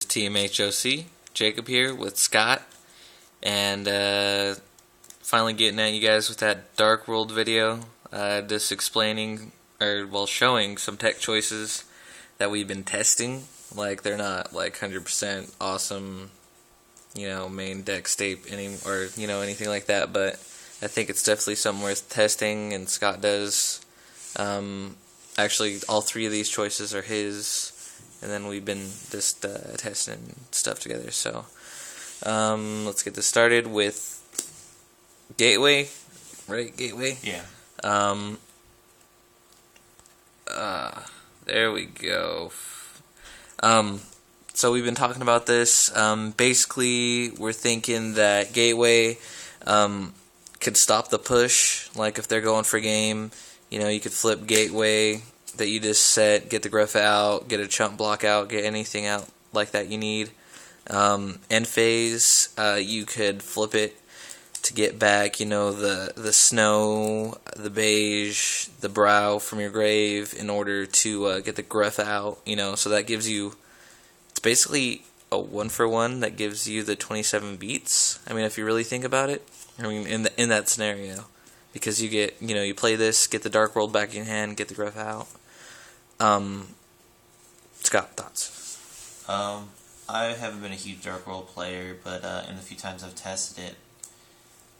Team HOC. Jacob here with Scott, and finally getting at you guys with that Darkworld video, just explaining, showing some tech choices that we've been testing. Like, they're not like 100% awesome, main deck state anything like that, but I think it's definitely something worth testing, and Scott does. Actually, all three of these choices are his, and then we've been just testing stuff together. So let's get this started with Gateway, right? Gateway? Yeah. There we go. So we've been talking about this. Basically, we're thinking that Gateway could stop the push. Like, if they're going for game, you could flip Gateway that you just set, get the Gruffa out, get a chump block out, get anything out like that you need. End phase, you could flip it to get back, the snow, the beige, the brow from your grave in order to get the Gruffa out, so that gives you, it's basically a 1-for-1 that gives you the 27 beats. I mean, if you really think about it, in that scenario. Because you get, you play this, get the Darkworld back in your hand, get the Gruffa out. Scott, thoughts? I haven't been a huge Darkworld player, but in the few times I've tested it,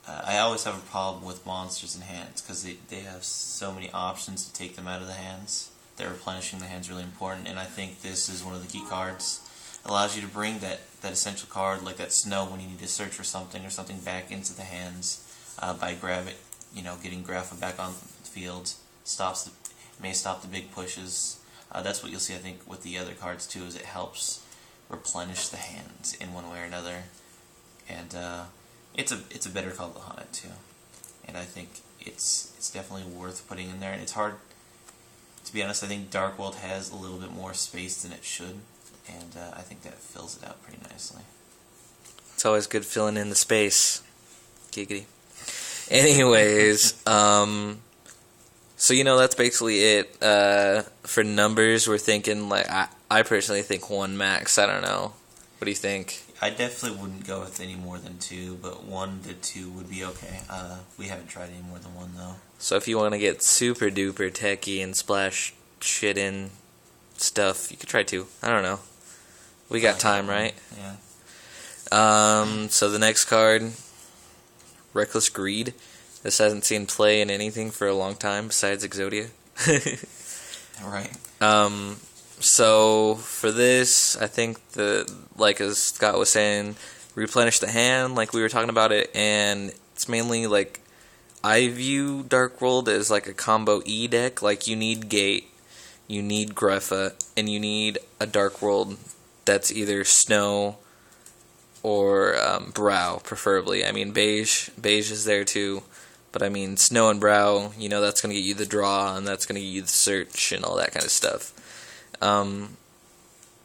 I always have a problem with monsters in hands, because they have so many options to take them out of the hands. That replenishing the hand's really important, and I think this is one of the key cards. It allows you to bring that essential card, like that snow when you need to search for something or something, back into the hands by getting Gruffa back on the field. May stop the big pushes. That's what you'll see, I think, with the other cards too, is it helps replenish the hands in one way or another. And it's a better call behind it too. And I think it's definitely worth putting in there. And it's hard, to be honest. I think Darkworld has a little bit more space than it should, and I think that fills it out pretty nicely. It's always good filling in the space. Giggity. Anyways, so that's basically it. For numbers, we're thinking, like, I personally think 1 max. I don't know. What do you think? I definitely wouldn't go with any more than 2, but 1 to 2 would be okay. We haven't tried any more than 1 though. So if you want to get super duper techie and splash shit in stuff, you could try 2. I don't know. We got time, right? Yeah. So the next card, Reckless Greed. This hasn't seen play in anything for a long time besides Exodia. Right. So for this, I think like as Scott was saying, replenish the hand, like we were talking about it, and it's mainly like, I view Darkworld as like a combo E deck. Like, you need Gate, you need Gruffa, and you need a Darkworld that's either snow or brow, preferably. I mean, beige is there too, but I mean, snow and brow, that's going to get you the draw, and that's going to get you the search and all that kind of stuff.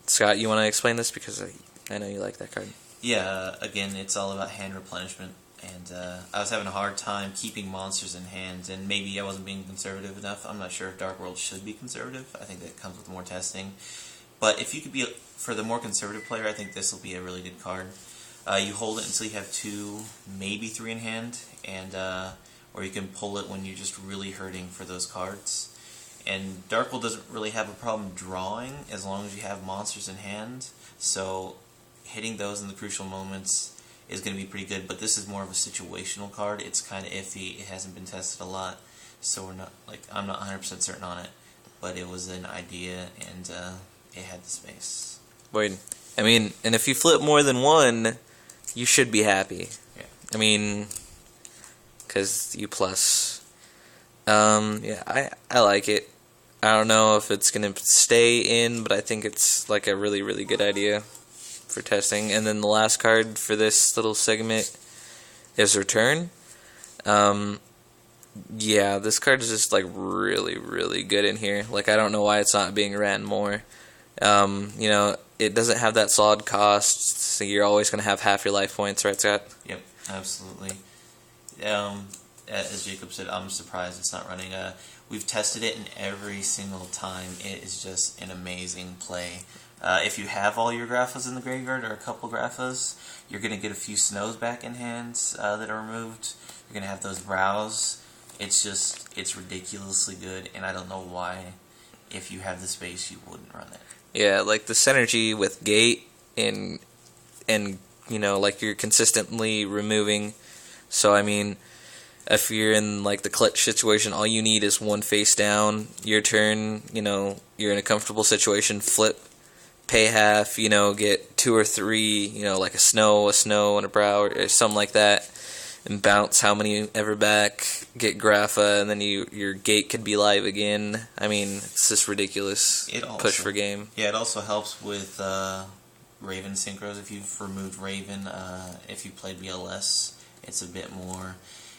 Scott, you want to explain this, because I know you like that card. Yeah, again, it's all about hand replenishment, and I was having a hard time keeping monsters in hand, and maybe I wasn't being conservative enough. I'm not sure if Darkworld should be conservative. I think that comes with more testing. But if you could be, for the more conservative player, I think this will be a really good card. You hold it until you have 2, maybe 3 in hand, and or you can pull it when you're just really hurting for those cards. And Darkworld doesn't really have a problem drawing as long as you have monsters in hand, so hitting those in the crucial moments is going to be pretty good. But this is more of a situational card. It's kind of iffy. It hasn't been tested a lot, so I'm not 100% certain on it. But it was an idea, and it had the space. Wait, I mean, and if you flip more than 1, you should be happy. Yeah. I mean, because you plus. Yeah, I like it. I don't know if it's going to stay in, but I think it's like a really, really good idea for testing. And then the last card for this little segment is Return. Yeah, this card is just like really, really good in here. Like, I don't know why it's not being ran more. It doesn't have that solid cost, so you're always going to have half your life points, right, Scott? Yep, absolutely. As Jacob said, I'm surprised it's not running. We've tested it, and every single time it is just an amazing play. If you have all your Graphas in the graveyard, or a couple Graphas, you're going to get a few Snows back in hand that are removed. You're going to have those Brows. It's ridiculously good, and I don't know why, if you have the space, you wouldn't run it. Yeah, like the synergy with Gate and you know, like you're consistently removing. So I mean, if you're in like the clutch situation, all you need is one face down. Your turn, you know, you're in a comfortable situation. Flip, pay half. You know, get 2 or 3. You know, like a snow, and a brow, or something like that, and bounce how many ever back. Get Grapha, and then your Gate could be live again. I mean, it's just ridiculous. Push for game. Yeah, it also helps with Raven synchros. If you've removed Raven, if you played BLS, it's a bit more.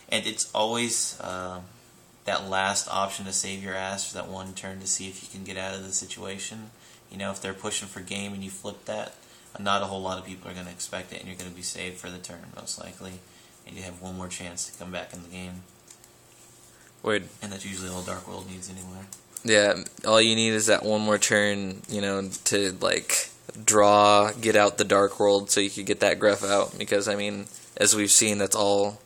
And it's always that last option to save your ass for that one turn to see if you can get out of the situation. You know, if they're pushing for game and you flip that, not a whole lot of people are going to expect it, and you're going to be saved for the turn, most likely. And you have one more chance to come back in the game. Weird. And that's usually all Darkworld needs anyway. Yeah, all you need is that one more turn, you know, to, like, draw, get out the Darkworld so you could get that Graph out. Because, I mean, as we've seen, that's all,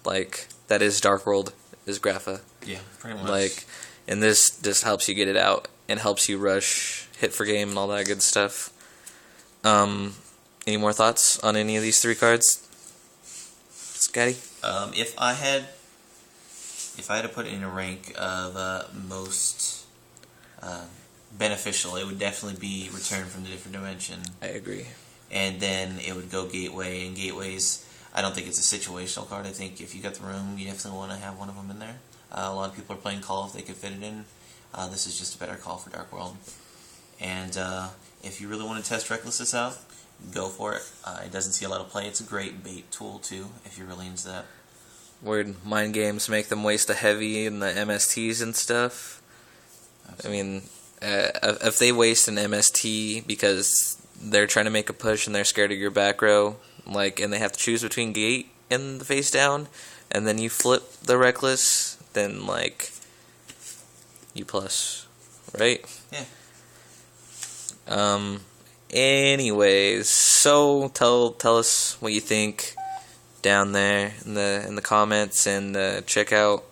like, that is Darkworld, is Grapha. Yeah, pretty much. Like, and this just helps you get it out and helps you rush, hit for game, and all that good stuff. Any more thoughts on any of these 3 cards, Scotty? If I had to put it in a rank of most beneficial, it would definitely be Return from the Different Dimension. I agree. And then it would go Gateway, and Gateways, I don't think it's a situational card. I think if you got the room, you definitely want to have one of them in there. A lot of people are playing Call if they could fit it in. This is just a better call for Darkworld. And if you really want to test Recklessness out, go for it. It doesn't see a lot of play. It's a great bait tool, too, if you're really into that. Weird mind games make them waste a heavy in the MSTs and stuff. Absolutely. I mean, if they waste an MST because they're trying to make a push and they're scared of your back row, like, and they have to choose between Gate and the face down, and then you flip the Reckless, then, like, you plus, right? Yeah. Anyways, so tell us what you think down there in the comments, and check out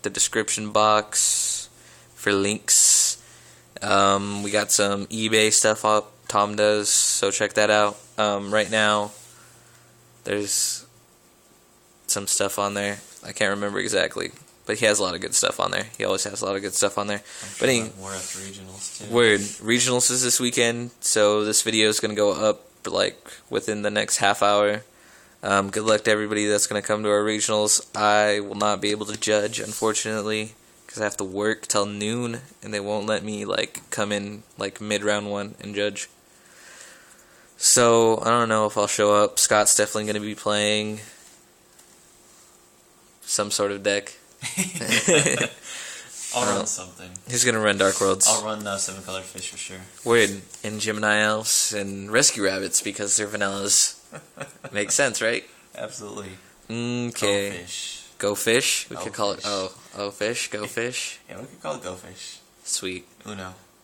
the description box for links. We got some eBay stuff up, Tom does, so check that out. Right now there's some stuff on there. I can't remember exactly, but he has a lot of good stuff on there. He always has a lot of good stuff on there. I'm sure more after regionals too. Word. Regionals is this weekend, so this video is going to go up like within the next half hour. Good luck to everybody that's going to come to our regionals. I will not be able to judge, unfortunately, because I have to work till noon, and they won't let me like come in like mid-round 1 and judge. So I don't know if I'll show up. Scott's definitely going to be playing some sort of deck. I'll run something. He's going to run Darkworlds. I'll run 7-colored fish for sure. Weird. And Gemini Elves and Rescue Rabbits because they're vanillas. Makes sense, right? Absolutely. Okay. Go fish. Go fish? We Go could call fish. it fish, go fish. Yeah, we could call it go fish. Sweet.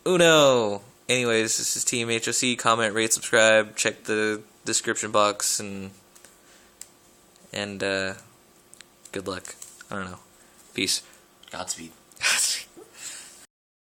Uno. Anyways, this is Team HOC. Comment, rate, subscribe, check the description box, and good luck. I don't know. Peace. Godspeed.